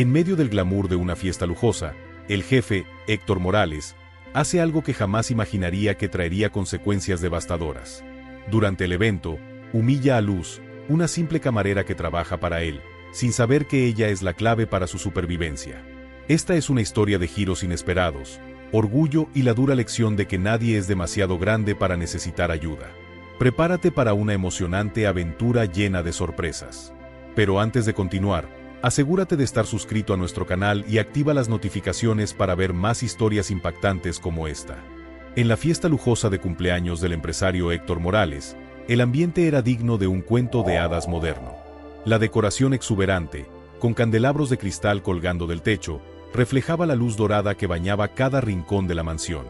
En medio del glamour de una fiesta lujosa, el jefe, Héctor Morales, hace algo que jamás imaginaría que traería consecuencias devastadoras. Durante el evento, humilla a Luz, una simple camarera que trabaja para él, sin saber que ella es la clave para su supervivencia. Esta es una historia de giros inesperados, orgullo y la dura lección de que nadie es demasiado grande para necesitar ayuda. Prepárate para una emocionante aventura llena de sorpresas. Pero antes de continuar, asegúrate de estar suscrito a nuestro canal y activa las notificaciones para ver más historias impactantes como esta. En la fiesta lujosa de cumpleaños del empresario Héctor Morales, el ambiente era digno de un cuento de hadas moderno. La decoración exuberante, con candelabros de cristal colgando del techo, reflejaba la luz dorada que bañaba cada rincón de la mansión.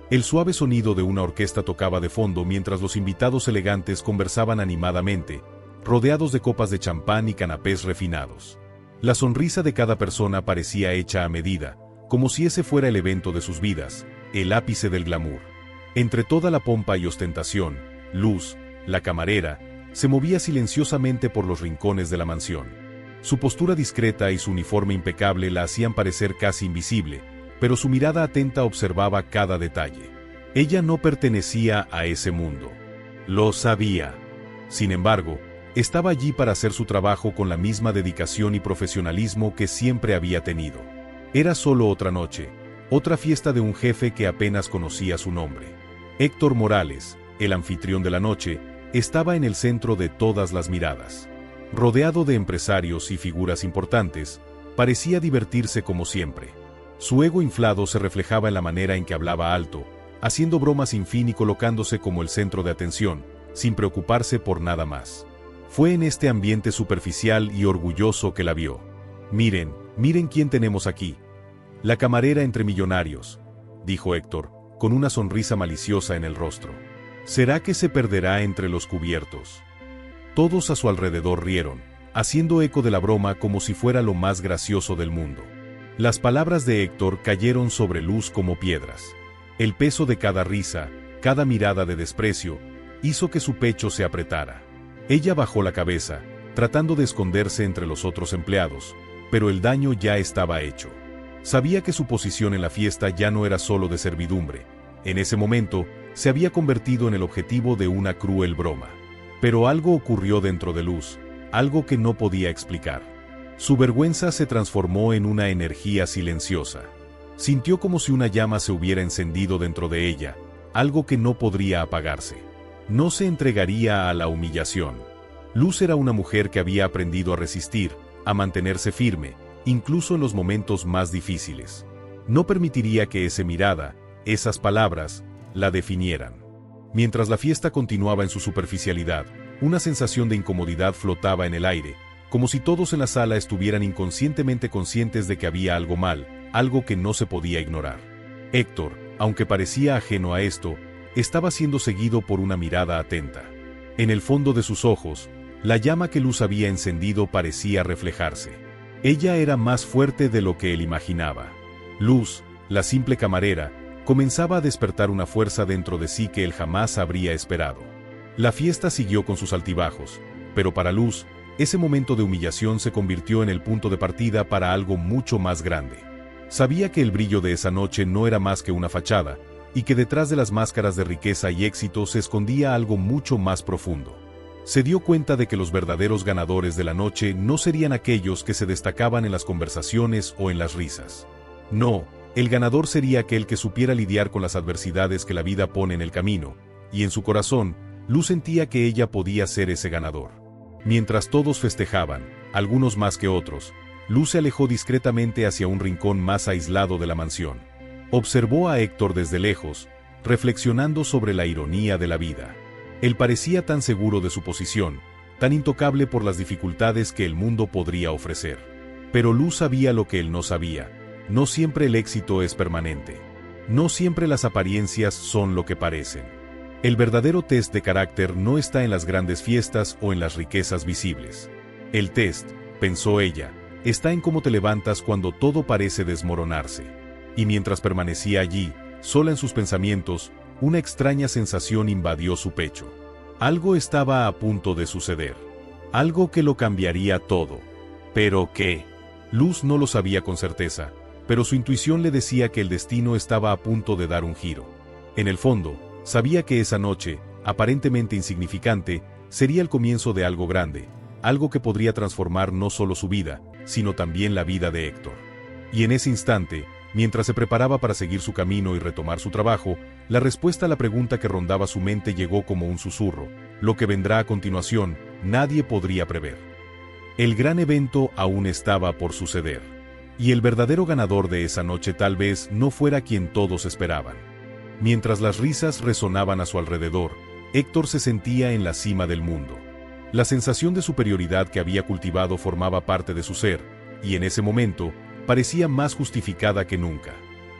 El suave sonido de una orquesta tocaba de fondo mientras los invitados elegantes conversaban animadamente, rodeados de copas de champán y canapés refinados. La sonrisa de cada persona parecía hecha a medida, como si ese fuera el evento de sus vidas, el ápice del glamour. Entre toda la pompa y ostentación, Luz, la camarera, se movía silenciosamente por los rincones de la mansión. Su postura discreta y su uniforme impecable la hacían parecer casi invisible, pero su mirada atenta observaba cada detalle. Ella no pertenecía a ese mundo. Lo sabía. Sin embargo, estaba allí para hacer su trabajo con la misma dedicación y profesionalismo que siempre había tenido. Era solo otra noche, otra fiesta de un jefe que apenas conocía su nombre. Héctor Morales, el anfitrión de la noche, estaba en el centro de todas las miradas. Rodeado de empresarios y figuras importantes, parecía divertirse como siempre. Su ego inflado se reflejaba en la manera en que hablaba alto, haciendo bromas sin fin y colocándose como el centro de atención, sin preocuparse por nada más. Fue en este ambiente superficial y orgulloso que la vio. Miren quién tenemos aquí. La camarera entre millonarios, dijo Héctor, con una sonrisa maliciosa en el rostro. ¿Será que se perderá entre los cubiertos? Todos a su alrededor rieron, haciendo eco de la broma como si fuera lo más gracioso del mundo. Las palabras de Héctor cayeron sobre Luz como piedras. El peso de cada risa, cada mirada de desprecio, hizo que su pecho se apretara. Ella bajó la cabeza, tratando de esconderse entre los otros empleados, pero el daño ya estaba hecho. Sabía que su posición en la fiesta ya no era solo de servidumbre. En ese momento, se había convertido en el objetivo de una cruel broma. Pero algo ocurrió dentro de Luz, algo que no podía explicar. Su vergüenza se transformó en una energía silenciosa. Sintió como si una llama se hubiera encendido dentro de ella, algo que no podría apagarse. No se entregaría a la humillación. Luz era una mujer que había aprendido a resistir, a mantenerse firme, incluso en los momentos más difíciles. No permitiría que esa mirada, esas palabras, la definieran. Mientras la fiesta continuaba en su superficialidad, una sensación de incomodidad flotaba en el aire, como si todos en la sala estuvieran inconscientemente conscientes de que había algo mal, algo que no se podía ignorar. Héctor, aunque parecía ajeno a esto, estaba siendo seguido por una mirada atenta. En el fondo de sus ojos, la llama que Luz había encendido parecía reflejarse. Ella era más fuerte de lo que él imaginaba. Luz, la simple camarera, comenzaba a despertar una fuerza dentro de sí que él jamás habría esperado. La fiesta siguió con sus altibajos, pero para Luz, ese momento de humillación se convirtió en el punto de partida para algo mucho más grande. Sabía que el brillo de esa noche no era más que una fachada, y que detrás de las máscaras de riqueza y éxito se escondía algo mucho más profundo. Se dio cuenta de que los verdaderos ganadores de la noche no serían aquellos que se destacaban en las conversaciones o en las risas. No, el ganador sería aquel que supiera lidiar con las adversidades que la vida pone en el camino, y en su corazón, Luz sentía que ella podía ser ese ganador. Mientras todos festejaban, algunos más que otros, Luz se alejó discretamente hacia un rincón más aislado de la mansión. Observó a Héctor desde lejos, reflexionando sobre la ironía de la vida. Él parecía tan seguro de su posición, tan intocable por las dificultades que el mundo podría ofrecer. Pero Luz sabía lo que él no sabía. No siempre el éxito es permanente. No siempre las apariencias son lo que parecen. El verdadero test de carácter no está en las grandes fiestas o en las riquezas visibles. El test, pensó ella, está en cómo te levantas cuando todo parece desmoronarse. Y mientras permanecía allí, sola en sus pensamientos, una extraña sensación invadió su pecho. Algo estaba a punto de suceder. Algo que lo cambiaría todo. ¿Pero qué? Luz no lo sabía con certeza, pero su intuición le decía que el destino estaba a punto de dar un giro. En el fondo, sabía que esa noche, aparentemente insignificante, sería el comienzo de algo grande, algo que podría transformar no solo su vida, sino también la vida de Héctor. Y en ese instante, mientras se preparaba para seguir su camino y retomar su trabajo, la respuesta a la pregunta que rondaba su mente llegó como un susurro: lo que vendrá a continuación, nadie podría prever. El gran evento aún estaba por suceder. Y el verdadero ganador de esa noche tal vez no fuera quien todos esperaban. Mientras las risas resonaban a su alrededor, Héctor se sentía en la cima del mundo. La sensación de superioridad que había cultivado formaba parte de su ser, y en ese momento, parecía más justificada que nunca.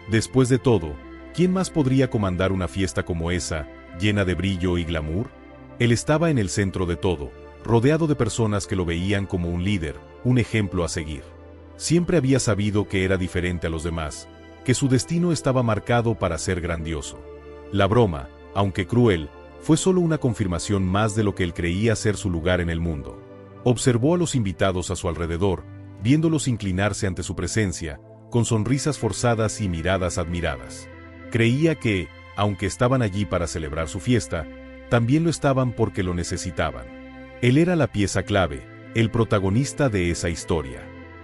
Después de todo, ¿quién más podría comandar una fiesta como esa, llena de brillo y glamour? Él estaba en el centro de todo, rodeado de personas que lo veían como un líder, un ejemplo a seguir. Siempre había sabido que era diferente a los demás, que su destino estaba marcado para ser grandioso. La broma, aunque cruel, fue solo una confirmación más de lo que él creía ser su lugar en el mundo. Observó a los invitados a su alrededor, viéndolos inclinarse ante su presencia, con sonrisas forzadas y miradas admiradas. Creía que, aunque estaban allí para celebrar su fiesta, también lo estaban porque lo necesitaban. Él era la pieza clave, el protagonista de esa historia.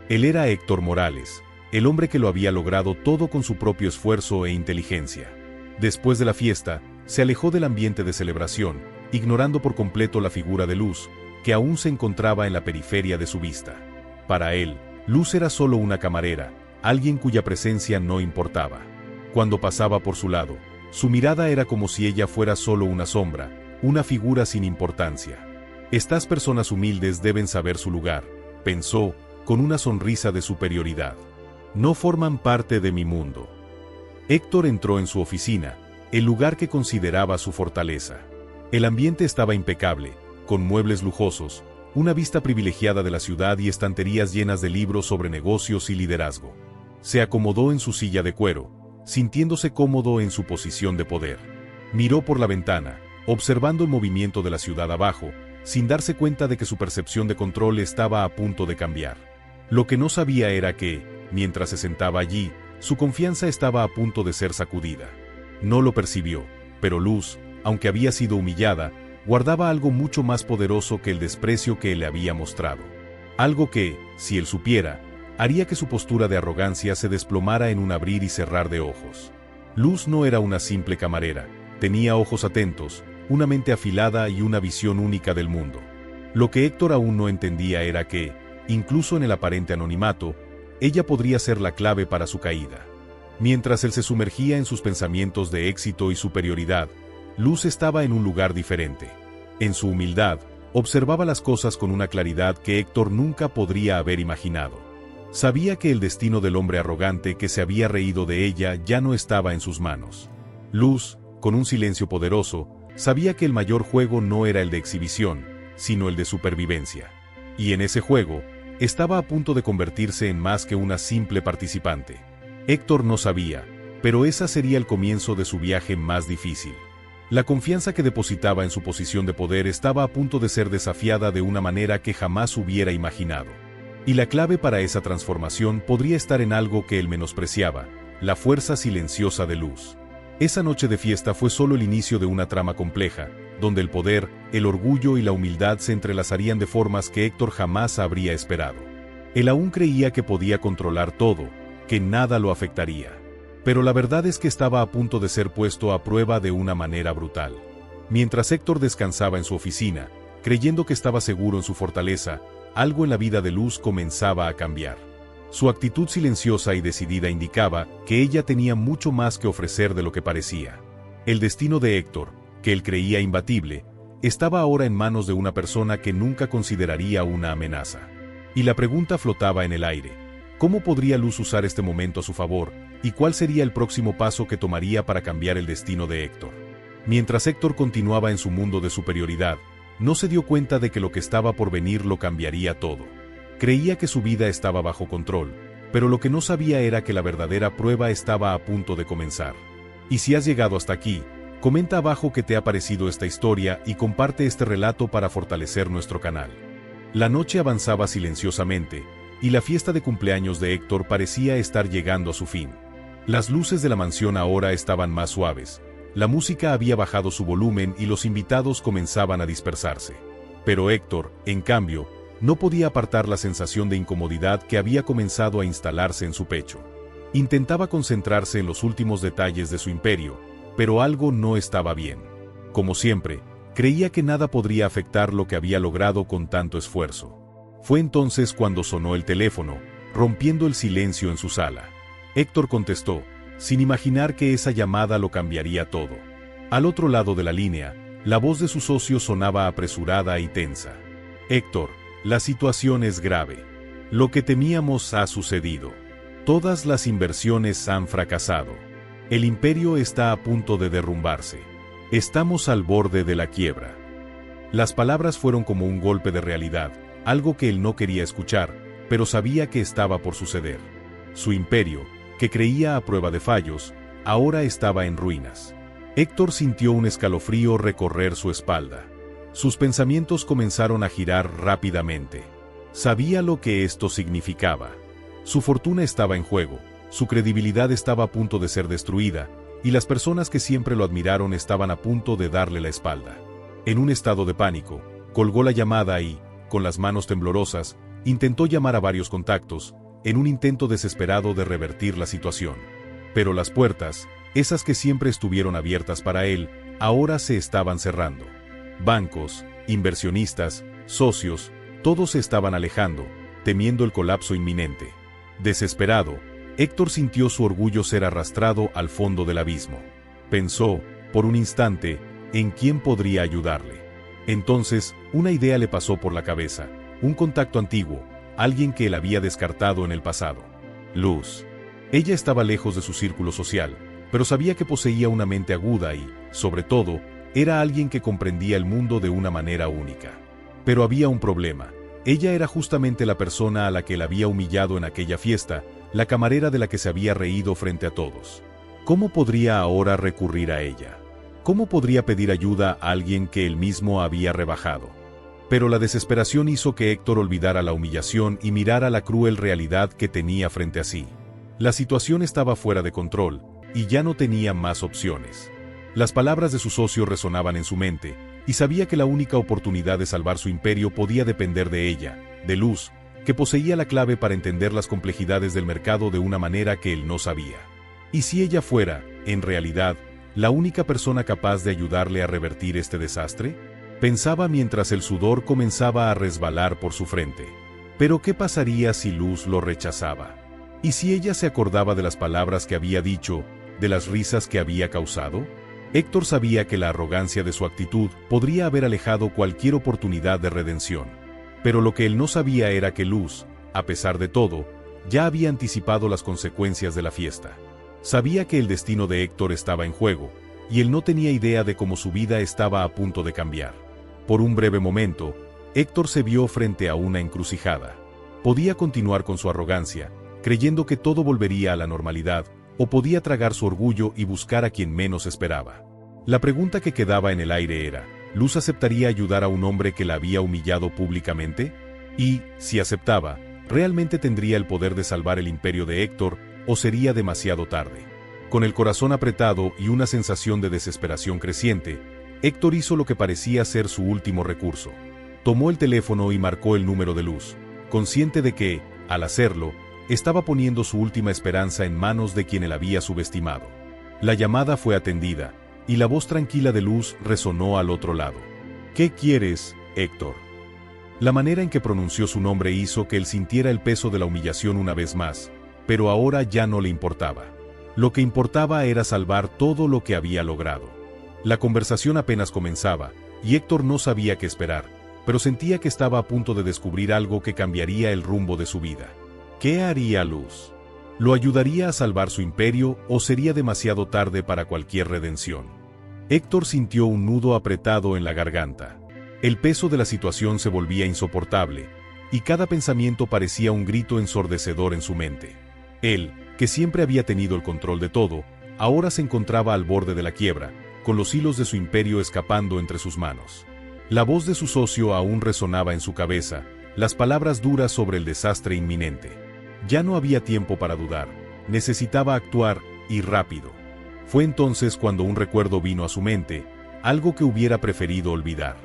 Él era Héctor Morales, el hombre que lo había logrado todo con su propio esfuerzo e inteligencia. Después de la fiesta, se alejó del ambiente de celebración, ignorando por completo la figura de Luz, que aún se encontraba en la periferia de su vista. Para él, Luz era solo una camarera, alguien cuya presencia no importaba. Cuando pasaba por su lado, su mirada era como si ella fuera solo una sombra, una figura sin importancia. Estas personas humildes deben saber su lugar, pensó, con una sonrisa de superioridad. No forman parte de mi mundo. Héctor entró en su oficina, el lugar que consideraba su fortaleza. El ambiente estaba impecable, con muebles lujosos, una vista privilegiada de la ciudad y estanterías llenas de libros sobre negocios y liderazgo. Se acomodó en su silla de cuero, sintiéndose cómodo en su posición de poder. Miró por la ventana, observando el movimiento de la ciudad abajo, sin darse cuenta de que su percepción de control estaba a punto de cambiar. Lo que no sabía era que, mientras se sentaba allí, su confianza estaba a punto de ser sacudida. No lo percibió, pero Luz, aunque había sido humillada, guardaba algo mucho más poderoso que el desprecio que él le había mostrado. Algo que, si él supiera, haría que su postura de arrogancia se desplomara en un abrir y cerrar de ojos. Luz no era una simple camarera, tenía ojos atentos, una mente afilada y una visión única del mundo. Lo que Héctor aún no entendía era que, incluso en el aparente anonimato, ella podría ser la clave para su caída. Mientras él se sumergía en sus pensamientos de éxito y superioridad, Luz estaba en un lugar diferente. En su humildad, observaba las cosas con una claridad que Héctor nunca podría haber imaginado. Sabía que el destino del hombre arrogante que se había reído de ella ya no estaba en sus manos. Luz, con un silencio poderoso, sabía que el mayor juego no era el de exhibición, sino el de supervivencia. Y en ese juego, estaba a punto de convertirse en más que una simple participante. Héctor no sabía, pero ese sería el comienzo de su viaje más difícil. La confianza que depositaba en su posición de poder estaba a punto de ser desafiada de una manera que jamás hubiera imaginado. Y la clave para esa transformación podría estar en algo que él menospreciaba: la fuerza silenciosa de Luz. Esa noche de fiesta fue solo el inicio de una trama compleja, donde el poder, el orgullo y la humildad se entrelazarían de formas que Héctor jamás habría esperado. Él aún creía que podía controlar todo, que nada lo afectaría. Pero la verdad es que estaba a punto de ser puesto a prueba de una manera brutal. Mientras Héctor descansaba en su oficina, creyendo que estaba seguro en su fortaleza, algo en la vida de Luz comenzaba a cambiar. Su actitud silenciosa y decidida indicaba que ella tenía mucho más que ofrecer de lo que parecía. El destino de Héctor, que él creía imbatible, estaba ahora en manos de una persona que nunca consideraría una amenaza. Y la pregunta flotaba en el aire: ¿cómo podría Luz usar este momento a su favor, y cuál sería el próximo paso que tomaría para cambiar el destino de Héctor? Mientras Héctor continuaba en su mundo de superioridad, no se dio cuenta de que lo que estaba por venir lo cambiaría todo. Creía que su vida estaba bajo control, pero lo que no sabía era que la verdadera prueba estaba a punto de comenzar. Y si has llegado hasta aquí, comenta abajo qué te ha parecido esta historia y comparte este relato para fortalecer nuestro canal. La noche avanzaba silenciosamente, y la fiesta de cumpleaños de Héctor parecía estar llegando a su fin. Las luces de la mansión ahora estaban más suaves, la música había bajado su volumen y los invitados comenzaban a dispersarse. Pero Héctor, en cambio, no podía apartar la sensación de incomodidad que había comenzado a instalarse en su pecho. Intentaba concentrarse en los últimos detalles de su imperio, pero algo no estaba bien. Como siempre, creía que nada podría afectar lo que había logrado con tanto esfuerzo. Fue entonces cuando sonó el teléfono, rompiendo el silencio en su sala. Héctor contestó, sin imaginar que esa llamada lo cambiaría todo. Al otro lado de la línea, la voz de su socio sonaba apresurada y tensa. Héctor, la situación es grave. Lo que temíamos ha sucedido. Todas las inversiones han fracasado. El imperio está a punto de derrumbarse. Estamos al borde de la quiebra. Las palabras fueron como un golpe de realidad, algo que él no quería escuchar, pero sabía que estaba por suceder. Su imperio, que creía a prueba de fallos, ahora estaba en ruinas. Héctor sintió un escalofrío recorrer su espalda. Sus pensamientos comenzaron a girar rápidamente. Sabía lo que esto significaba. Su fortuna estaba en juego, su credibilidad estaba a punto de ser destruida, y las personas que siempre lo admiraron estaban a punto de darle la espalda. En un estado de pánico, colgó la llamada y, con las manos temblorosas, intentó llamar a varios contactos, en un intento desesperado de revertir la situación. Pero las puertas, esas que siempre estuvieron abiertas para él, ahora se estaban cerrando. Bancos, inversionistas, socios, todos se estaban alejando, temiendo el colapso inminente. Desesperado, Héctor sintió su orgullo ser arrastrado al fondo del abismo. Pensó, por un instante, en quién podría ayudarle. Entonces, una idea le pasó por la cabeza, un contacto antiguo, alguien que él había descartado en el pasado. Luz. Ella estaba lejos de su círculo social, pero sabía que poseía una mente aguda y, sobre todo, era alguien que comprendía el mundo de una manera única. Pero había un problema. Ella era justamente la persona a la que él había humillado en aquella fiesta, la camarera de la que se había reído frente a todos. ¿Cómo podría ahora recurrir a ella? ¿Cómo podría pedir ayuda a alguien que él mismo había rebajado? Pero la desesperación hizo que Héctor olvidara la humillación y mirara la cruel realidad que tenía frente a sí. La situación estaba fuera de control, y ya no tenía más opciones. Las palabras de su socio resonaban en su mente, y sabía que la única oportunidad de salvar su imperio podía depender de ella, de Luz, que poseía la clave para entender las complejidades del mercado de una manera que él no sabía. ¿Y si ella fuera, en realidad, la única persona capaz de ayudarle a revertir este desastre? Pensaba mientras el sudor comenzaba a resbalar por su frente. ¿Pero qué pasaría si Luz lo rechazaba? ¿Y si ella se acordaba de las palabras que había dicho, de las risas que había causado? Héctor sabía que la arrogancia de su actitud podría haber alejado cualquier oportunidad de redención. Pero lo que él no sabía era que Luz, a pesar de todo, ya había anticipado las consecuencias de la fiesta. Sabía que el destino de Héctor estaba en juego, y él no tenía idea de cómo su vida estaba a punto de cambiar. Por un breve momento, Héctor se vio frente a una encrucijada. Podía continuar con su arrogancia, creyendo que todo volvería a la normalidad, o podía tragar su orgullo y buscar a quien menos esperaba. La pregunta que quedaba en el aire era, ¿Luz aceptaría ayudar a un hombre que la había humillado públicamente? Y, si aceptaba, ¿realmente tendría el poder de salvar el imperio de Héctor, o sería demasiado tarde? Con el corazón apretado y una sensación de desesperación creciente, Héctor hizo lo que parecía ser su último recurso. Tomó el teléfono y marcó el número de Luz, consciente de que, al hacerlo, estaba poniendo su última esperanza en manos de quien él había subestimado. La llamada fue atendida, y la voz tranquila de Luz resonó al otro lado. ¿Qué quieres, Héctor? La manera en que pronunció su nombre hizo que él sintiera el peso de la humillación una vez más, pero ahora ya no le importaba. Lo que importaba era salvar todo lo que había logrado. La conversación apenas comenzaba, y Héctor no sabía qué esperar, pero sentía que estaba a punto de descubrir algo que cambiaría el rumbo de su vida. ¿Qué haría Luz? ¿Lo ayudaría a salvar su imperio o sería demasiado tarde para cualquier redención? Héctor sintió un nudo apretado en la garganta. El peso de la situación se volvía insoportable, y cada pensamiento parecía un grito ensordecedor en su mente. Él, que siempre había tenido el control de todo, ahora se encontraba al borde de la quiebra, con los hilos de su imperio escapando entre sus manos. La voz de su socio aún resonaba en su cabeza, las palabras duras sobre el desastre inminente. Ya no había tiempo para dudar, necesitaba actuar, y rápido. Fue entonces cuando un recuerdo vino a su mente, algo que hubiera preferido olvidar.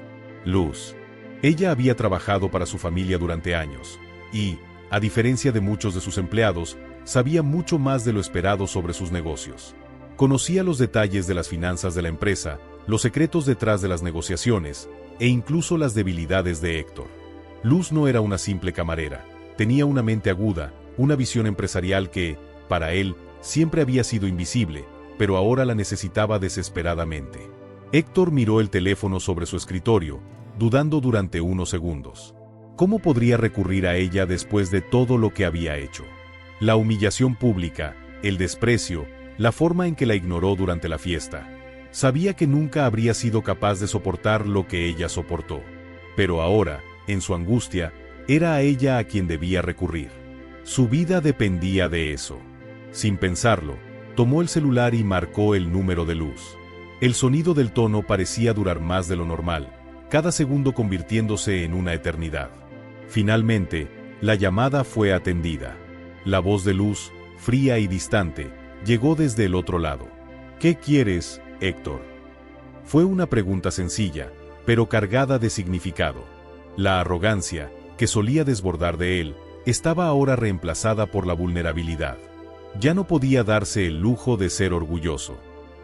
Luz. Ella había trabajado para su familia durante años, y, a diferencia de muchos de sus empleados, sabía mucho más de lo esperado sobre sus negocios. Conocía los detalles de las finanzas de la empresa, los secretos detrás de las negociaciones, e incluso las debilidades de Héctor. Luz no era una simple camarera, tenía una mente aguda, una visión empresarial que, para él, siempre había sido invisible, pero ahora la necesitaba desesperadamente. Héctor miró el teléfono sobre su escritorio, dudando durante unos segundos. ¿Cómo podría recurrir a ella después de todo lo que había hecho? La humillación pública, el desprecio, la forma en que la ignoró durante la fiesta. Sabía que nunca habría sido capaz de soportar lo que ella soportó. Pero ahora, en su angustia, era a ella a quien debía recurrir. Su vida dependía de eso. Sin pensarlo, tomó el celular y marcó el número de Luz. El sonido del tono parecía durar más de lo normal, cada segundo convirtiéndose en una eternidad. Finalmente, la llamada fue atendida. La voz de Luz, fría y distante, llegó desde el otro lado. ¿Qué quieres, Héctor? Fue una pregunta sencilla, pero cargada de significado. La arrogancia, que solía desbordar de él, estaba ahora reemplazada por la vulnerabilidad. Ya no podía darse el lujo de ser orgulloso.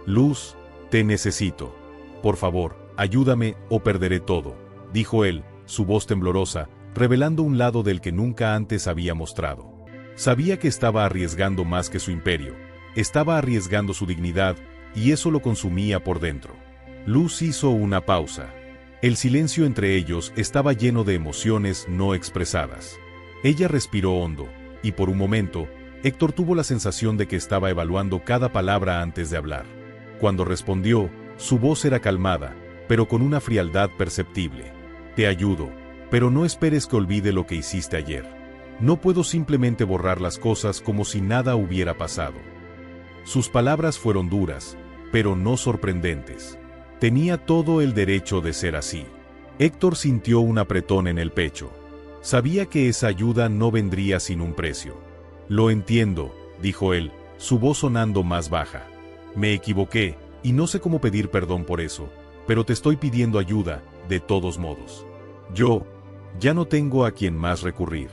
Luz, te necesito. Por favor, ayúdame o perderé todo, dijo él, su voz temblorosa, revelando un lado del que nunca antes había mostrado. Sabía que estaba arriesgando más que su imperio, estaba arriesgando su dignidad, y eso lo consumía por dentro. Luz hizo una pausa. El silencio entre ellos estaba lleno de emociones no expresadas. Ella respiró hondo, y por un momento, Héctor tuvo la sensación de que estaba evaluando cada palabra antes de hablar. Cuando respondió, su voz era calmada, pero con una frialdad perceptible. Te ayudo, pero no esperes que olvide lo que hiciste ayer. No puedo simplemente borrar las cosas como si nada hubiera pasado. Sus palabras fueron duras, pero no sorprendentes. Tenía todo el derecho de ser así. Héctor sintió un apretón en el pecho. Sabía que esa ayuda no vendría sin un precio. Lo entiendo, dijo él, su voz sonando más baja. Me equivoqué, y no sé cómo pedir perdón por eso, pero te estoy pidiendo ayuda, de todos modos. Yo, ya no tengo a quien más recurrir.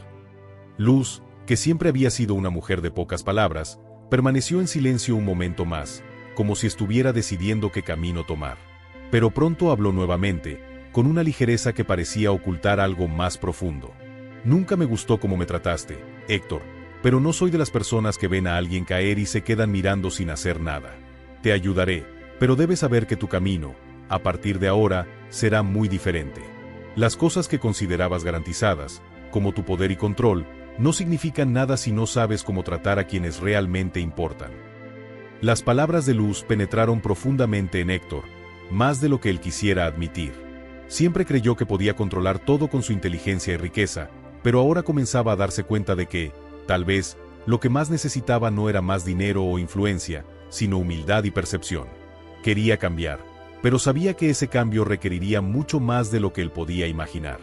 Luz, que siempre había sido una mujer de pocas palabras, permaneció en silencio un momento más, como si estuviera decidiendo qué camino tomar. Pero pronto habló nuevamente, con una ligereza que parecía ocultar algo más profundo. Nunca me gustó cómo me trataste, Héctor, pero no soy de las personas que ven a alguien caer y se quedan mirando sin hacer nada. Te ayudaré, pero debes saber que tu camino, a partir de ahora, será muy diferente. Las cosas que considerabas garantizadas, como tu poder y control, no significan nada si no sabes cómo tratar a quienes realmente importan. Las palabras de Luz penetraron profundamente en Héctor, más de lo que él quisiera admitir. Siempre creyó que podía controlar todo con su inteligencia y riqueza, pero ahora comenzaba a darse cuenta de que, tal vez, lo que más necesitaba no era más dinero o influencia, sino humildad y percepción. Quería cambiar, pero sabía que ese cambio requeriría mucho más de lo que él podía imaginar.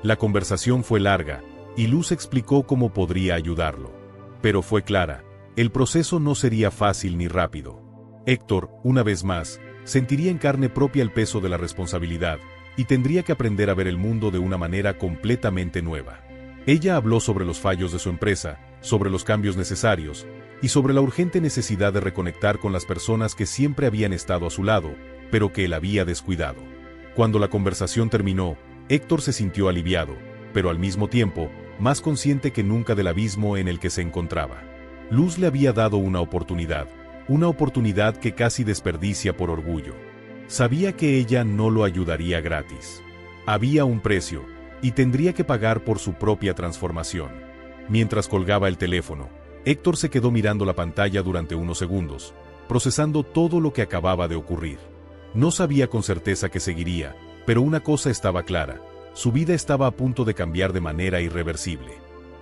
La conversación fue larga, y Luz explicó cómo podría ayudarlo. Pero fue clara, el proceso no sería fácil ni rápido. Héctor, una vez más, sentiría en carne propia el peso de la responsabilidad, y tendría que aprender a ver el mundo de una manera completamente nueva. Ella habló sobre los fallos de su empresa, sobre los cambios necesarios, y sobre la urgente necesidad de reconectar con las personas que siempre habían estado a su lado, pero que él había descuidado. Cuando la conversación terminó, Héctor se sintió aliviado, pero al mismo tiempo, más consciente que nunca del abismo en el que se encontraba. Luz le había dado una oportunidad que casi desperdicia por orgullo. Sabía que ella no lo ayudaría gratis. Había un precio, y tendría que pagar por su propia transformación. Mientras colgaba el teléfono, Héctor se quedó mirando la pantalla durante unos segundos, procesando todo lo que acababa de ocurrir. No sabía con certeza qué seguiría, pero una cosa estaba clara: su vida estaba a punto de cambiar de manera irreversible.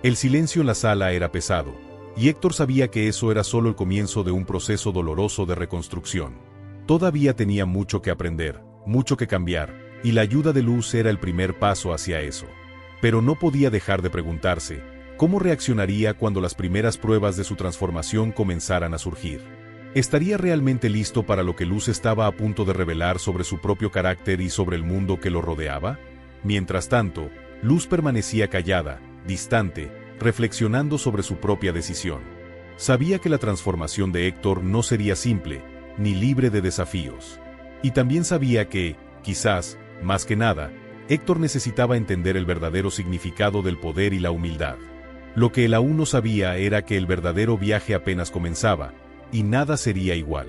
El silencio en la sala era pesado, y Héctor sabía que eso era solo el comienzo de un proceso doloroso de reconstrucción. Todavía tenía mucho que aprender, mucho que cambiar, y la ayuda de Luz era el primer paso hacia eso. Pero no podía dejar de preguntarse, ¿cómo reaccionaría cuando las primeras pruebas de su transformación comenzaran a surgir? ¿Estaría realmente listo para lo que Luz estaba a punto de revelar sobre su propio carácter y sobre el mundo que lo rodeaba? Mientras tanto, Luz permanecía callada, distante, reflexionando sobre su propia decisión. Sabía que la transformación de Héctor no sería simple, ni libre de desafíos. Y también sabía que, quizás, más que nada, Héctor necesitaba entender el verdadero significado del poder y la humildad. Lo que él aún no sabía era que el verdadero viaje apenas comenzaba, y nada sería igual.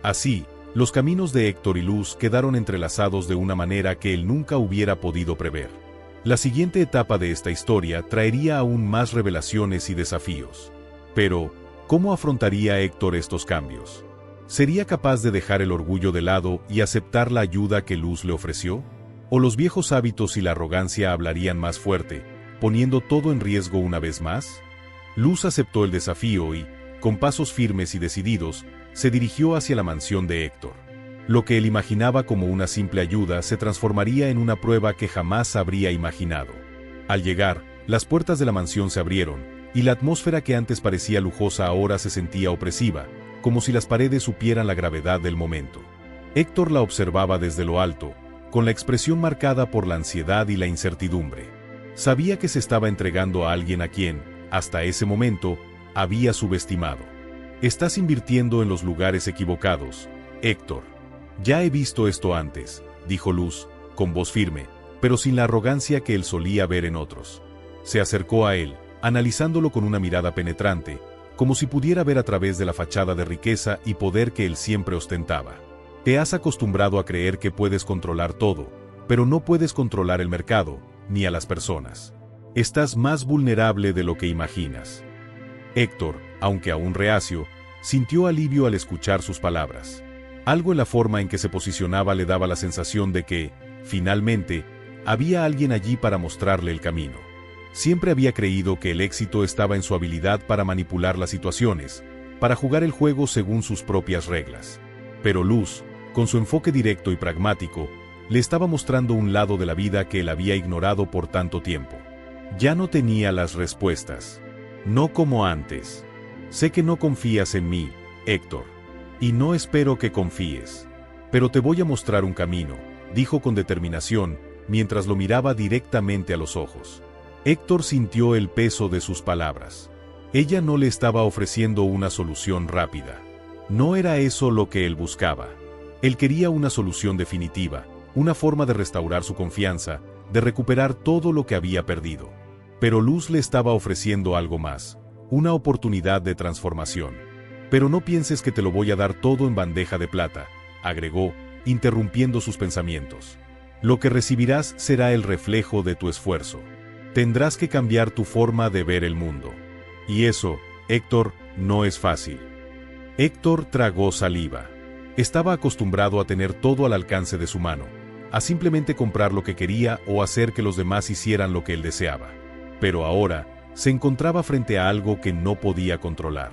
Así, los caminos de Héctor y Luz quedaron entrelazados de una manera que él nunca hubiera podido prever. La siguiente etapa de esta historia traería aún más revelaciones y desafíos. Pero, ¿cómo afrontaría Héctor estos cambios? ¿Sería capaz de dejar el orgullo de lado y aceptar la ayuda que Luz le ofreció? ¿O los viejos hábitos y la arrogancia hablarían más fuerte, poniendo todo en riesgo una vez más? Luz aceptó el desafío y, con pasos firmes y decididos, se dirigió hacia la mansión de Héctor. Lo que él imaginaba como una simple ayuda se transformaría en una prueba que jamás habría imaginado. Al llegar, las puertas de la mansión se abrieron, y la atmósfera que antes parecía lujosa ahora se sentía opresiva, como si las paredes supieran la gravedad del momento. Héctor la observaba desde lo alto, con la expresión marcada por la ansiedad y la incertidumbre. Sabía que se estaba entregando a alguien a quien, hasta ese momento, había subestimado. Estás invirtiendo en los lugares equivocados, Héctor. Ya he visto esto antes, dijo Luz, con voz firme, pero sin la arrogancia que él solía ver en otros. Se acercó a él, analizándolo con una mirada penetrante, como si pudiera ver a través de la fachada de riqueza y poder que él siempre ostentaba. Te has acostumbrado a creer que puedes controlar todo, pero no puedes controlar el mercado, ni a las personas. Estás más vulnerable de lo que imaginas. Héctor, aunque aún reacio, sintió alivio al escuchar sus palabras. Algo en la forma en que se posicionaba le daba la sensación de que, finalmente, había alguien allí para mostrarle el camino. Siempre había creído que el éxito estaba en su habilidad para manipular las situaciones, para jugar el juego según sus propias reglas. Pero Luz, con su enfoque directo y pragmático, le estaba mostrando un lado de la vida que él había ignorado por tanto tiempo. Ya no tenía las respuestas. No como antes. Sé que no confías en mí, Héctor. Y no espero que confíes. Pero te voy a mostrar un camino, dijo con determinación, mientras lo miraba directamente a los ojos. Héctor sintió el peso de sus palabras. Ella no le estaba ofreciendo una solución rápida. No era eso lo que él buscaba. Él quería una solución definitiva, una forma de restaurar su confianza, de recuperar todo lo que había perdido. Pero Luz le estaba ofreciendo algo más, una oportunidad de transformación. Pero no pienses que te lo voy a dar todo en bandeja de plata, agregó, interrumpiendo sus pensamientos. Lo que recibirás será el reflejo de tu esfuerzo. Tendrás que cambiar tu forma de ver el mundo. Y eso, Héctor, no es fácil. Héctor tragó saliva. Estaba acostumbrado a tener todo al alcance de su mano, a simplemente comprar lo que quería o hacer que los demás hicieran lo que él deseaba. Pero ahora, se encontraba frente a algo que no podía controlar.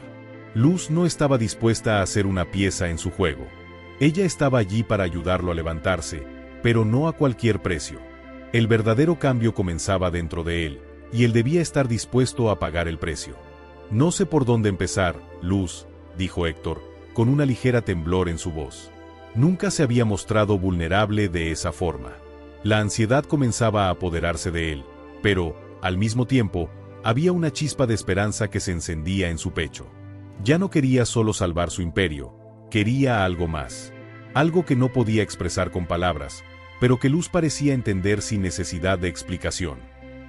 Luz no estaba dispuesta a ser una pieza en su juego. Ella estaba allí para ayudarlo a levantarse, pero no a cualquier precio. El verdadero cambio comenzaba dentro de él, y él debía estar dispuesto a pagar el precio. No sé por dónde empezar, Luz, dijo Héctor, con una ligera temblor en su voz. Nunca se había mostrado vulnerable de esa forma. La ansiedad comenzaba a apoderarse de él, pero, al mismo tiempo, había una chispa de esperanza que se encendía en su pecho. Ya no quería solo salvar su imperio, quería algo más. Algo que no podía expresar con palabras, pero que Luz parecía entender sin necesidad de explicación.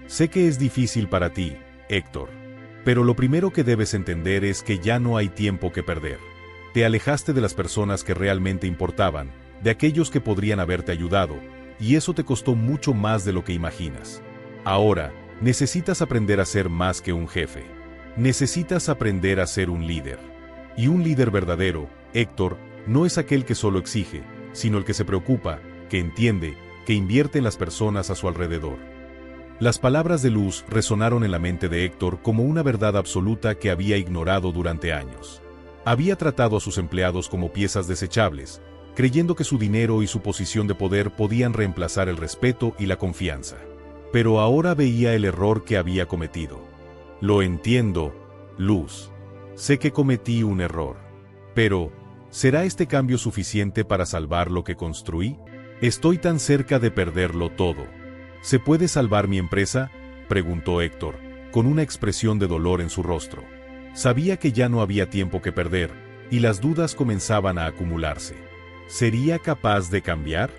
Sé que es difícil para ti, Héctor. Pero lo primero que debes entender es que ya no hay tiempo que perder. Te alejaste de las personas que realmente importaban, de aquellos que podrían haberte ayudado, y eso te costó mucho más de lo que imaginas. Ahora, necesitas aprender a ser más que un jefe. Necesitas aprender a ser un líder. Y un líder verdadero, Héctor, no es aquel que solo exige, sino el que se preocupa, que entiende, que invierte en las personas a su alrededor. Las palabras de Luz resonaron en la mente de Héctor como una verdad absoluta que había ignorado durante años. Había tratado a sus empleados como piezas desechables, creyendo que su dinero y su posición de poder podían reemplazar el respeto y la confianza. pero ahora veía el error que había cometido. Lo entiendo, Luz. Sé que cometí un error. Pero, ¿será este cambio suficiente para salvar lo que construí? Estoy tan cerca de perderlo todo. ¿Se puede salvar mi empresa?, preguntó Héctor, con una expresión de dolor en su rostro. Sabía que ya no había tiempo que perder, y las dudas comenzaban a acumularse. ¿Sería capaz de cambiar?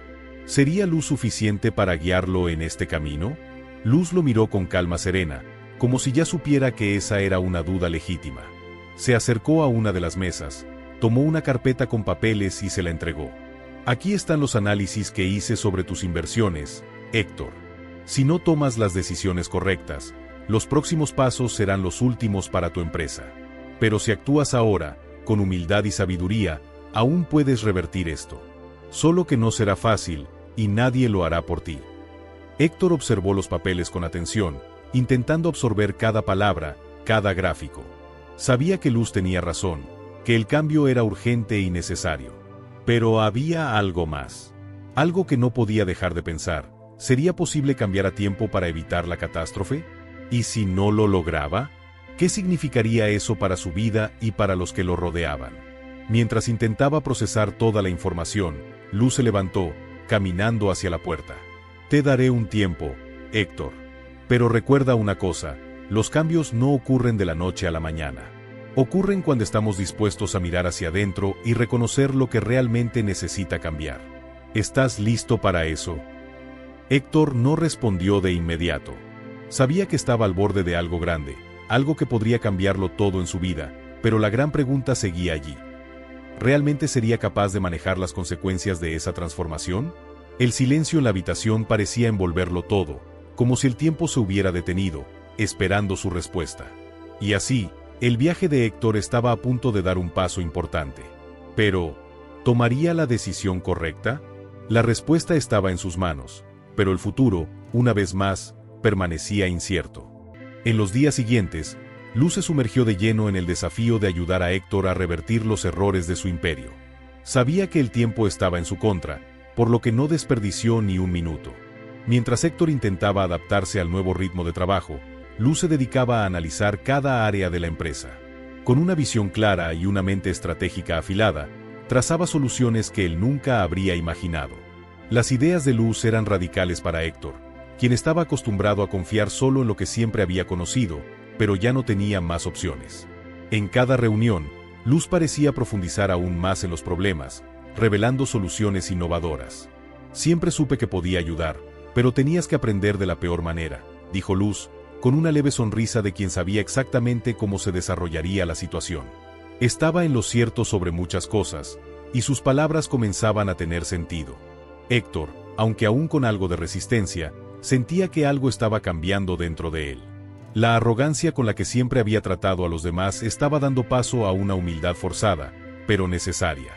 ¿Sería Luz suficiente para guiarlo en este camino? Luz lo miró con calma serena, como si ya supiera que esa era una duda legítima. Se acercó a una de las mesas, tomó una carpeta con papeles y se la entregó. Aquí están los análisis que hice sobre tus inversiones, Héctor. Si no tomas las decisiones correctas, los próximos pasos serán los últimos para tu empresa. Pero si actúas ahora, con humildad y sabiduría, aún puedes revertir esto. Solo que no será fácil, y nadie lo hará por ti. Héctor observó los papeles con atención, intentando absorber cada palabra, cada gráfico. Sabía que Luz tenía razón, que el cambio era urgente y necesario. Pero había algo más. Algo que no podía dejar de pensar. ¿Sería posible cambiar a tiempo para evitar la catástrofe? ¿Y si no lo lograba? ¿Qué significaría eso para su vida y para los que lo rodeaban? Mientras intentaba procesar toda la información, Luz se levantó, caminando hacia la puerta. Te daré un tiempo, Héctor. Pero recuerda una cosa, los cambios no ocurren de la noche a la mañana. Ocurren cuando estamos dispuestos a mirar hacia adentro y reconocer lo que realmente necesita cambiar. ¿Estás listo para eso? Héctor no respondió de inmediato. Sabía que estaba al borde de algo grande, algo que podría cambiarlo todo en su vida, pero la gran pregunta seguía allí. ¿Realmente sería capaz de manejar las consecuencias de esa transformación? El silencio en la habitación parecía envolverlo todo, como si el tiempo se hubiera detenido, esperando su respuesta. Y así, el viaje de Héctor estaba a punto de dar un paso importante. Pero, ¿tomaría la decisión correcta? La respuesta estaba en sus manos, pero el futuro, una vez más, permanecía incierto. En los días siguientes, Luz se sumergió de lleno en el desafío de ayudar a Héctor a revertir los errores de su imperio. Sabía que el tiempo estaba en su contra, por lo que no desperdició ni un minuto. Mientras Héctor intentaba adaptarse al nuevo ritmo de trabajo, Luz se dedicaba a analizar cada área de la empresa. Con una visión clara y una mente estratégica afilada, trazaba soluciones que él nunca habría imaginado. Las ideas de Luz eran radicales para Héctor, quien estaba acostumbrado a confiar solo en lo que siempre había conocido, pero ya no tenía más opciones. En cada reunión, Luz parecía profundizar aún más en los problemas, revelando soluciones innovadoras. Siempre supe que podía ayudar, pero tenías que aprender de la peor manera, dijo Luz, con una leve sonrisa de quien sabía exactamente cómo se desarrollaría la situación. Estaba en lo cierto sobre muchas cosas, y sus palabras comenzaban a tener sentido. Héctor, aunque aún con algo de resistencia, sentía que algo estaba cambiando dentro de él. La arrogancia con la que siempre había tratado a los demás estaba dando paso a una humildad forzada, pero necesaria.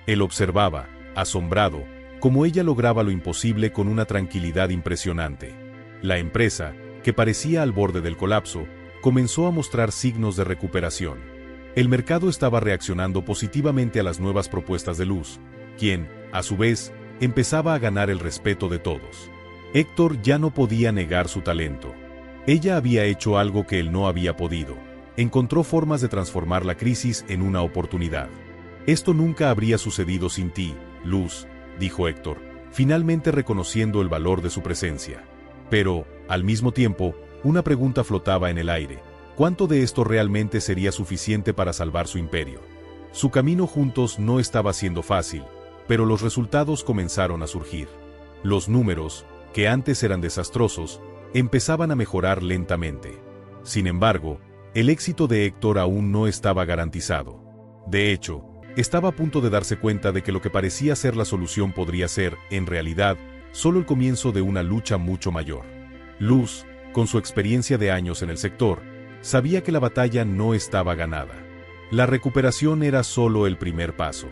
Él observaba, asombrado, cómo ella lograba lo imposible con una tranquilidad impresionante. La empresa, que parecía al borde del colapso, comenzó a mostrar signos de recuperación. El mercado estaba reaccionando positivamente a las nuevas propuestas de Luz, quien, a su vez, empezaba a ganar el respeto de todos. Héctor ya no podía negar su talento. Ella había hecho algo que él no había podido. Encontró formas de transformar la crisis en una oportunidad. Esto nunca habría sucedido sin ti, Luz, dijo Héctor, finalmente reconociendo el valor de su presencia. Pero, al mismo tiempo, una pregunta flotaba en el aire. ¿Cuánto de esto realmente sería suficiente para salvar su imperio? Su camino juntos no estaba siendo fácil, pero los resultados comenzaron a surgir. Los números, que antes eran desastrosos, empezaban a mejorar lentamente. Sin embargo, el éxito de Héctor aún no estaba garantizado. De hecho, estaba a punto de darse cuenta de que lo que parecía ser la solución podría ser, en realidad, solo el comienzo de una lucha mucho mayor. Luz, con su experiencia de años en el sector, sabía que la batalla no estaba ganada. La recuperación era solo el primer paso.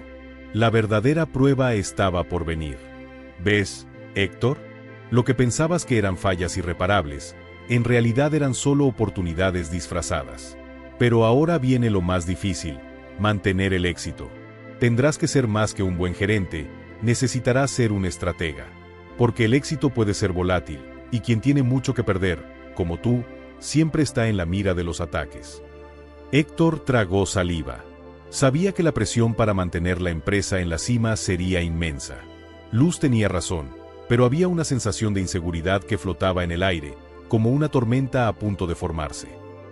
La verdadera prueba estaba por venir. ¿Ves, Héctor? Lo que pensabas que eran fallas irreparables, en realidad eran solo oportunidades disfrazadas. Pero ahora viene lo más difícil, mantener el éxito. Tendrás que ser más que un buen gerente, necesitarás ser un estratega. Porque el éxito puede ser volátil, y quien tiene mucho que perder, como tú, siempre está en la mira de los ataques. Héctor tragó saliva. Sabía que la presión para mantener la empresa en la cima sería inmensa. Luz tenía razón, pero había una sensación de inseguridad que flotaba en el aire, como una tormenta a punto de formarse.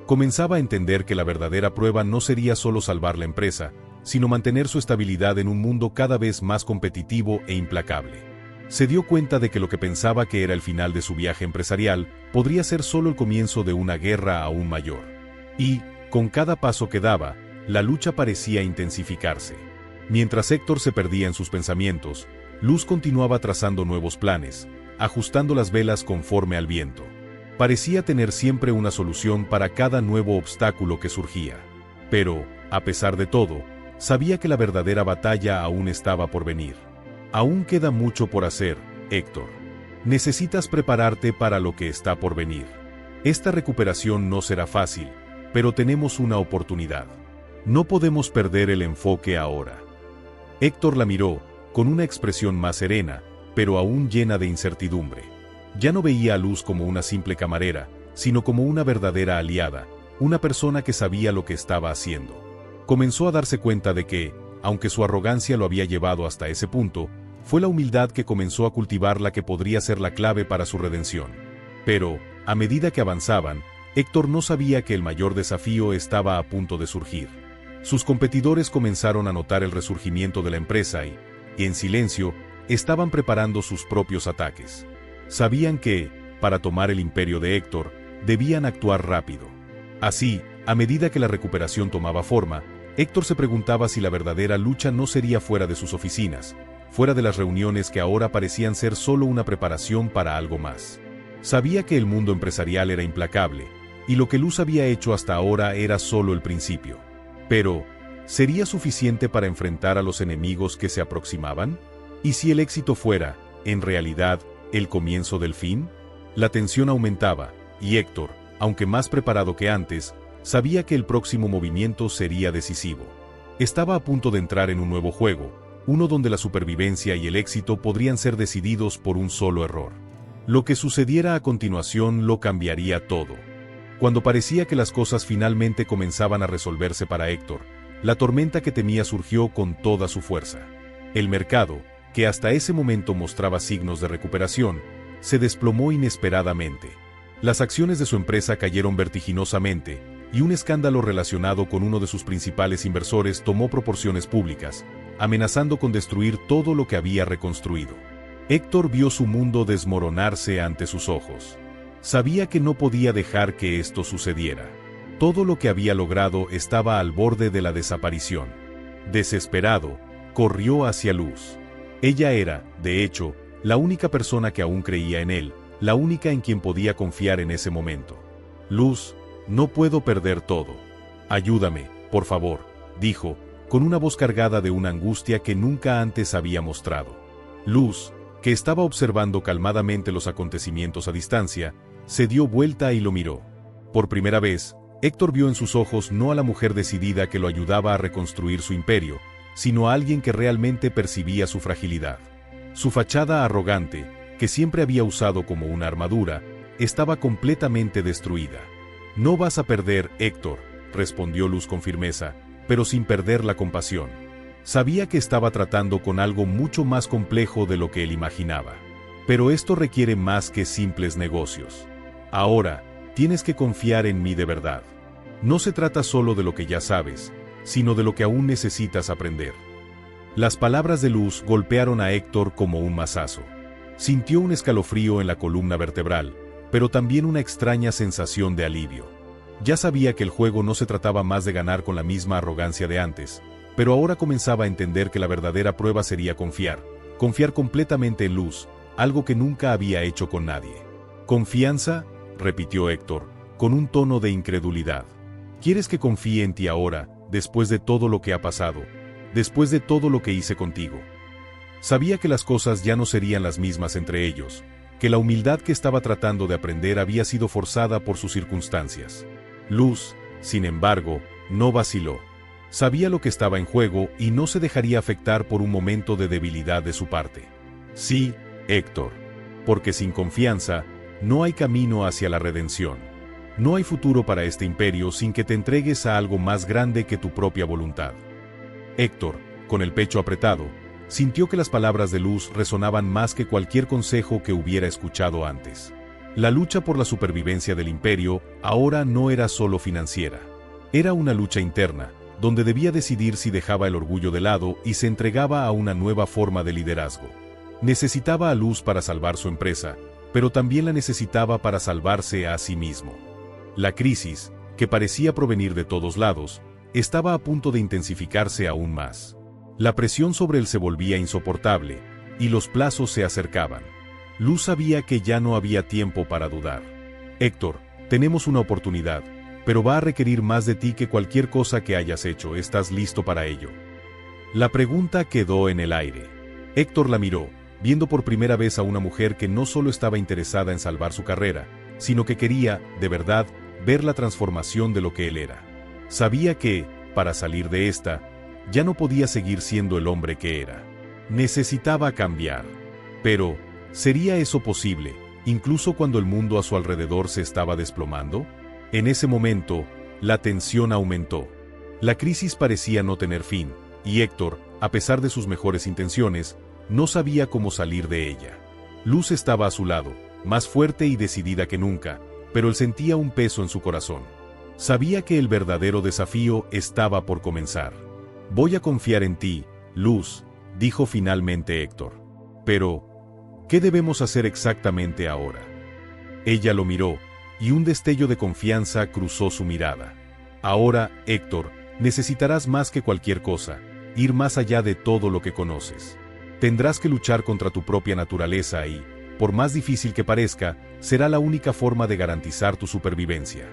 Comenzaba a entender que la verdadera prueba no sería solo salvar la empresa, sino mantener su estabilidad en un mundo cada vez más competitivo e implacable. Se dio cuenta de que lo que pensaba que era el final de su viaje empresarial podría ser solo el comienzo de una guerra aún mayor. Y, con cada paso que daba, la lucha parecía intensificarse. Mientras Héctor se perdía en sus pensamientos, Luz continuaba trazando nuevos planes, ajustando las velas conforme al viento. Parecía tener siempre una solución para cada nuevo obstáculo que surgía. Pero, a pesar de todo, sabía que la verdadera batalla aún estaba por venir. Aún queda mucho por hacer, Héctor. Necesitas prepararte para lo que está por venir. Esta recuperación no será fácil, pero tenemos una oportunidad. No podemos perder el enfoque ahora. Héctor la miró, con una expresión más serena, pero aún llena de incertidumbre. Ya no veía a Luz como una simple camarera, sino como una verdadera aliada, una persona que sabía lo que estaba haciendo. Comenzó a darse cuenta de que, aunque su arrogancia lo había llevado hasta ese punto, fue la humildad que comenzó a cultivar la que podría ser la clave para su redención. Pero, a medida que avanzaban, Héctor no sabía que el mayor desafío estaba a punto de surgir. Sus competidores comenzaron a notar el resurgimiento de la empresa y, en silencio, estaban preparando sus propios ataques. Sabían que, para tomar el imperio de Héctor, debían actuar rápido. Así, a medida que la recuperación tomaba forma, Héctor se preguntaba si la verdadera lucha no sería fuera de sus oficinas, fuera de las reuniones que ahora parecían ser solo una preparación para algo más. Sabía que el mundo empresarial era implacable, y lo que Luz había hecho hasta ahora era solo el principio. Pero, ¿sería suficiente para enfrentar a los enemigos que se aproximaban? ¿Y si el éxito fuera, en realidad, el comienzo del fin? La tensión aumentaba, y Héctor, aunque más preparado que antes, sabía que el próximo movimiento sería decisivo. Estaba a punto de entrar en un nuevo juego, uno donde la supervivencia y el éxito podrían ser decididos por un solo error. Lo que sucediera a continuación lo cambiaría todo. Cuando parecía que las cosas finalmente comenzaban a resolverse para Héctor, la tormenta que temía surgió con toda su fuerza. El mercado, que hasta ese momento mostraba signos de recuperación, se desplomó inesperadamente. Las acciones de su empresa cayeron vertiginosamente, y un escándalo relacionado con uno de sus principales inversores tomó proporciones públicas, amenazando con destruir todo lo que había reconstruido. Héctor vio su mundo desmoronarse ante sus ojos. Sabía que no podía dejar que esto sucediera. Todo lo que había logrado estaba al borde de la desaparición. Desesperado, corrió hacia Luz. Ella era, de hecho, la única persona que aún creía en él, la única en quien podía confiar en ese momento. Luz, no puedo perder todo. Ayúdame, por favor, dijo, con una voz cargada de una angustia que nunca antes había mostrado. Luz, que estaba observando calmadamente los acontecimientos a distancia, se dio vuelta y lo miró. Por primera vez, Héctor vio en sus ojos no a la mujer decidida que lo ayudaba a reconstruir su imperio, sino a alguien que realmente percibía su fragilidad. Su fachada arrogante, que siempre había usado como una armadura, estaba completamente destruida. No vas a perder, Héctor, respondió Luz con firmeza, pero sin perder la compasión. Sabía que estaba tratando con algo mucho más complejo de lo que él imaginaba. Pero esto requiere más que simples negocios. Ahora, tienes que confiar en mí de verdad. No se trata solo de lo que ya sabes, sino de lo que aún necesitas aprender. Las palabras de Luz golpearon a Héctor como un mazazo. Sintió un escalofrío en la columna vertebral, pero también una extraña sensación de alivio. Ya sabía que el juego no se trataba más de ganar con la misma arrogancia de antes, pero ahora comenzaba a entender que la verdadera prueba sería confiar completamente en Luz, algo que nunca había hecho con nadie. ¿Confianza?, repitió Héctor, con un tono de incredulidad. ¿Quieres que confíe en ti ahora, después de todo lo que ha pasado, después de todo lo que hice contigo? Sabía que las cosas ya no serían las mismas entre ellos, que la humildad que estaba tratando de aprender había sido forzada por sus circunstancias. Luz, sin embargo, no vaciló. Sabía lo que estaba en juego y no se dejaría afectar por un momento de debilidad de su parte. Sí, Héctor. Porque sin confianza, no hay camino hacia la redención. No hay futuro para este imperio sin que te entregues a algo más grande que tu propia voluntad. Héctor, con el pecho apretado, sintió que las palabras de Luz resonaban más que cualquier consejo que hubiera escuchado antes. La lucha por la supervivencia del imperio ahora no era solo financiera. Era una lucha interna, donde debía decidir si dejaba el orgullo de lado y se entregaba a una nueva forma de liderazgo. Necesitaba a Luz para salvar su empresa, pero también la necesitaba para salvarse a sí mismo. La crisis, que parecía provenir de todos lados, estaba a punto de intensificarse aún más. La presión sobre él se volvía insoportable, y los plazos se acercaban. Luz sabía que ya no había tiempo para dudar. Héctor, tenemos una oportunidad, pero va a requerir más de ti que cualquier cosa que hayas hecho. ¿Estás listo para ello? La pregunta quedó en el aire. Héctor la miró, viendo por primera vez a una mujer que no solo estaba interesada en salvar su carrera, sino que quería, de verdad, ver la transformación de lo que él era. Sabía que, para salir de esta, ya no podía seguir siendo el hombre que era. Necesitaba cambiar. Pero, ¿sería eso posible, incluso cuando el mundo a su alrededor se estaba desplomando? En ese momento, la tensión aumentó. La crisis parecía no tener fin, y Héctor, a pesar de sus mejores intenciones, no sabía cómo salir de ella. Luz estaba a su lado, más fuerte y decidida que nunca, pero él sentía un peso en su corazón. Sabía que el verdadero desafío estaba por comenzar. «Voy a confiar en ti, Luz», dijo finalmente Héctor. «Pero, ¿qué debemos hacer exactamente ahora?». Ella lo miró, y un destello de confianza cruzó su mirada. «Ahora, Héctor, necesitarás más que cualquier cosa, ir más allá de todo lo que conoces. Tendrás que luchar contra tu propia naturaleza y, por más difícil que parezca, será la única forma de garantizar tu supervivencia.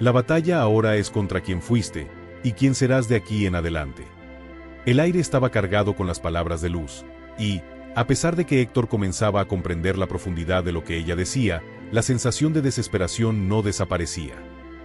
La batalla ahora es contra quien fuiste, y quién serás de aquí en adelante». El aire estaba cargado con las palabras de Luz, y, a pesar de que Héctor comenzaba a comprender la profundidad de lo que ella decía, la sensación de desesperación no desaparecía.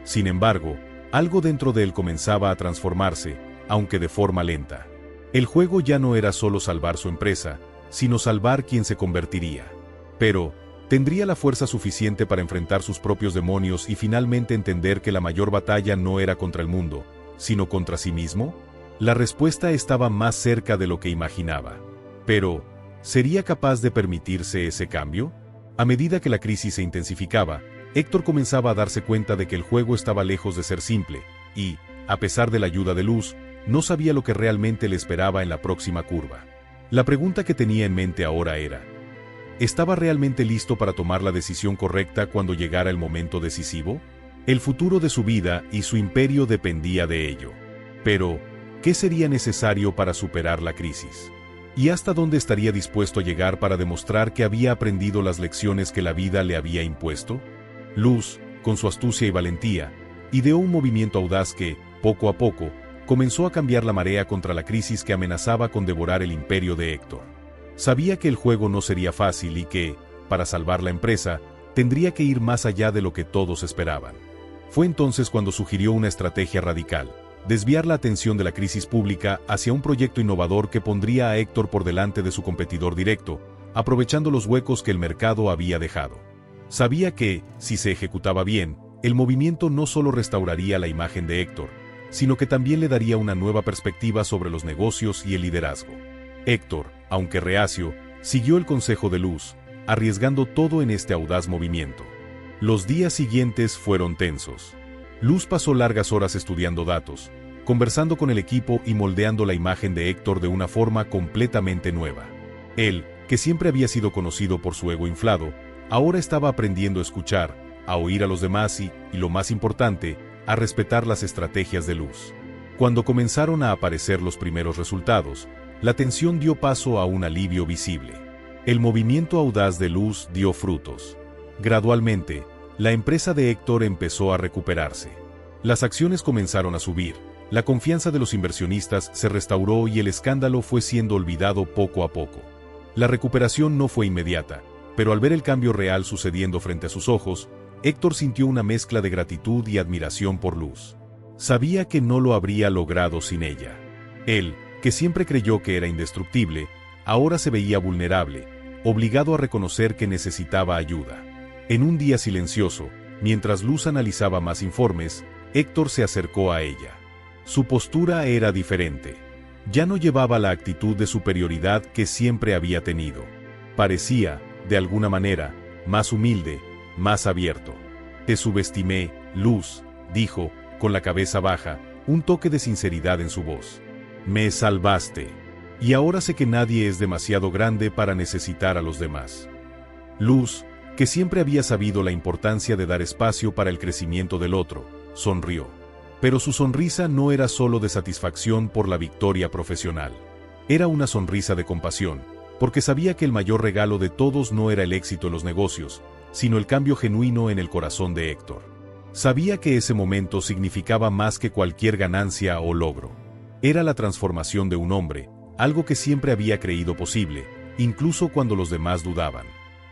Sin embargo, algo dentro de él comenzaba a transformarse, aunque de forma lenta. El juego ya no era solo salvar su empresa, sino salvar quien se convertiría. Pero, ¿tendría la fuerza suficiente para enfrentar sus propios demonios y finalmente entender que la mayor batalla no era contra el mundo, sino contra sí mismo? La respuesta estaba más cerca de lo que imaginaba. Pero, ¿sería capaz de permitirse ese cambio? A medida que la crisis se intensificaba, Héctor comenzaba a darse cuenta de que el juego estaba lejos de ser simple, y, a pesar de la ayuda de Luz, no sabía lo que realmente le esperaba en la próxima curva. La pregunta que tenía en mente ahora era, ¿estaba realmente listo para tomar la decisión correcta cuando llegara el momento decisivo? El futuro de su vida y su imperio dependía de ello. Pero, ¿qué sería necesario para superar la crisis? ¿Y hasta dónde estaría dispuesto a llegar para demostrar que había aprendido las lecciones que la vida le había impuesto? Luz, con su astucia y valentía, ideó un movimiento audaz que, poco a poco, comenzó a cambiar la marea contra la crisis que amenazaba con devorar el imperio de Héctor. Sabía que el juego no sería fácil y que, para salvar la empresa, tendría que ir más allá de lo que todos esperaban. Fue entonces cuando sugirió una estrategia radical: desviar la atención de la crisis pública hacia un proyecto innovador que pondría a Héctor por delante de su competidor directo, aprovechando los huecos que el mercado había dejado. Sabía que, si se ejecutaba bien, el movimiento no solo restauraría la imagen de Héctor, sino que también le daría una nueva perspectiva sobre los negocios y el liderazgo. Héctor, aunque reacio, siguió el consejo de Luz, arriesgando todo en este audaz movimiento. Los días siguientes fueron tensos. Luz pasó largas horas estudiando datos, conversando con el equipo y moldeando la imagen de Héctor de una forma completamente nueva. Él, que siempre había sido conocido por su ego inflado, ahora estaba aprendiendo a escuchar, a oír a los demás y, lo más importante, a respetar las estrategias de Luz. Cuando comenzaron a aparecer los primeros resultados, la tensión dio paso a un alivio visible. El movimiento audaz de Luz dio frutos. Gradualmente, la empresa de Héctor empezó a recuperarse. Las acciones comenzaron a subir, la confianza de los inversionistas se restauró y el escándalo fue siendo olvidado poco a poco. La recuperación no fue inmediata, pero al ver el cambio real sucediendo frente a sus ojos, Héctor sintió una mezcla de gratitud y admiración por Luz. Sabía que no lo habría logrado sin ella. Él, que siempre creyó que era indestructible, ahora se veía vulnerable, obligado a reconocer que necesitaba ayuda. En un día silencioso, mientras Luz analizaba más informes, Héctor se acercó a ella. Su postura era diferente. Ya no llevaba la actitud de superioridad que siempre había tenido. Parecía, de alguna manera, más humilde, más abierto. «Te subestimé, Luz», dijo, con la cabeza baja, un toque de sinceridad en su voz. «Me salvaste. Y ahora sé que nadie es demasiado grande para necesitar a los demás». Luz, que siempre había sabido la importancia de dar espacio para el crecimiento del otro, sonrió. Pero su sonrisa no era solo de satisfacción por la victoria profesional. Era una sonrisa de compasión, porque sabía que el mayor regalo de todos no era el éxito en los negocios, sino el cambio genuino en el corazón de Héctor. Sabía que ese momento significaba más que cualquier ganancia o logro. Era la transformación de un hombre, algo que siempre había creído posible, incluso cuando los demás dudaban.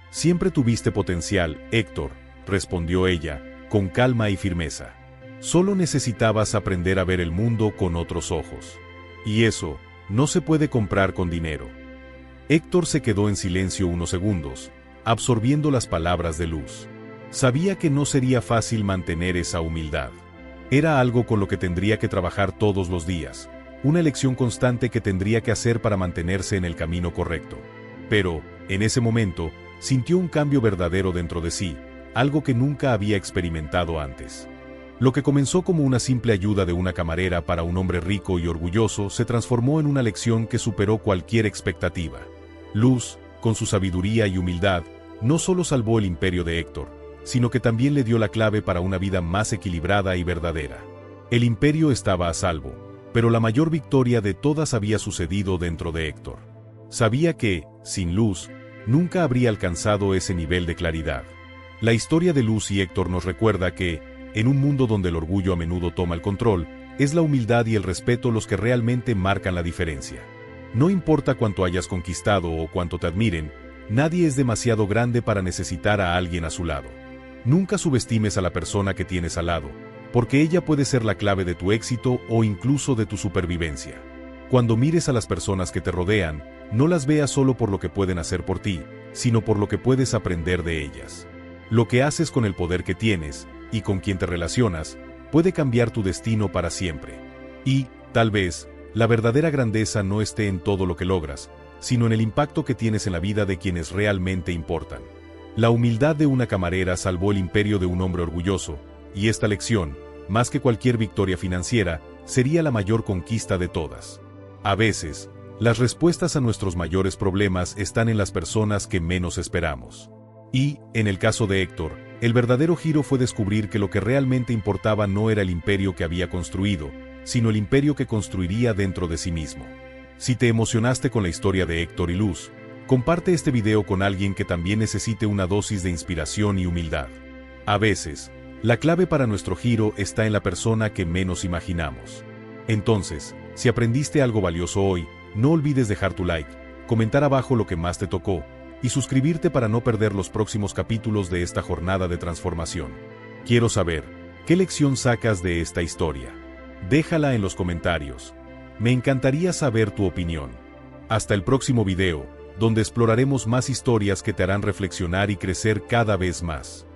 «Siempre tuviste potencial, Héctor», respondió ella, con calma y firmeza. «Solo necesitabas aprender a ver el mundo con otros ojos. Y eso no se puede comprar con dinero». Héctor se quedó en silencio unos segundos, absorbiendo las palabras de Luz. Sabía que no sería fácil mantener esa humildad. Era algo con lo que tendría que trabajar todos los días, una elección constante que tendría que hacer para mantenerse en el camino correcto. Pero, en ese momento, sintió un cambio verdadero dentro de sí, algo que nunca había experimentado antes. Lo que comenzó como una simple ayuda de una camarera para un hombre rico y orgulloso se transformó en una lección que superó cualquier expectativa. Luz, con su sabiduría y humildad, no solo salvó el imperio de Héctor, sino que también le dio la clave para una vida más equilibrada y verdadera. El imperio estaba a salvo, pero la mayor victoria de todas había sucedido dentro de Héctor. Sabía que, sin Luz, nunca habría alcanzado ese nivel de claridad. La historia de Luz y Héctor nos recuerda que, en un mundo donde el orgullo a menudo toma el control, es la humildad y el respeto los que realmente marcan la diferencia. No importa cuánto hayas conquistado o cuánto te admiren, nadie es demasiado grande para necesitar a alguien a su lado. Nunca subestimes a la persona que tienes al lado, porque ella puede ser la clave de tu éxito o incluso de tu supervivencia. Cuando mires a las personas que te rodean, no las veas solo por lo que pueden hacer por ti, sino por lo que puedes aprender de ellas. Lo que haces con el poder que tienes, y con quien te relacionas, puede cambiar tu destino para siempre. Y, tal vez, la verdadera grandeza no esté en todo lo que logras, sino en el impacto que tienes en la vida de quienes realmente importan. La humildad de una camarera salvó el imperio de un hombre orgulloso, y esta lección, más que cualquier victoria financiera, sería la mayor conquista de todas. A veces, las respuestas a nuestros mayores problemas están en las personas que menos esperamos. Y, en el caso de Héctor, el verdadero giro fue descubrir que lo que realmente importaba no era el imperio que había construido, sino el imperio que construiría dentro de sí mismo. Si te emocionaste con la historia de Héctor y Luz, comparte este video con alguien que también necesite una dosis de inspiración y humildad. A veces, la clave para nuestro giro está en la persona que menos imaginamos. Entonces, si aprendiste algo valioso hoy, no olvides dejar tu like, comentar abajo lo que más te tocó, y suscribirte para no perder los próximos capítulos de esta jornada de transformación. Quiero saber, ¿qué lección sacas de esta historia? Déjala en los comentarios. Me encantaría saber tu opinión. Hasta el próximo video, donde exploraremos más historias que te harán reflexionar y crecer cada vez más.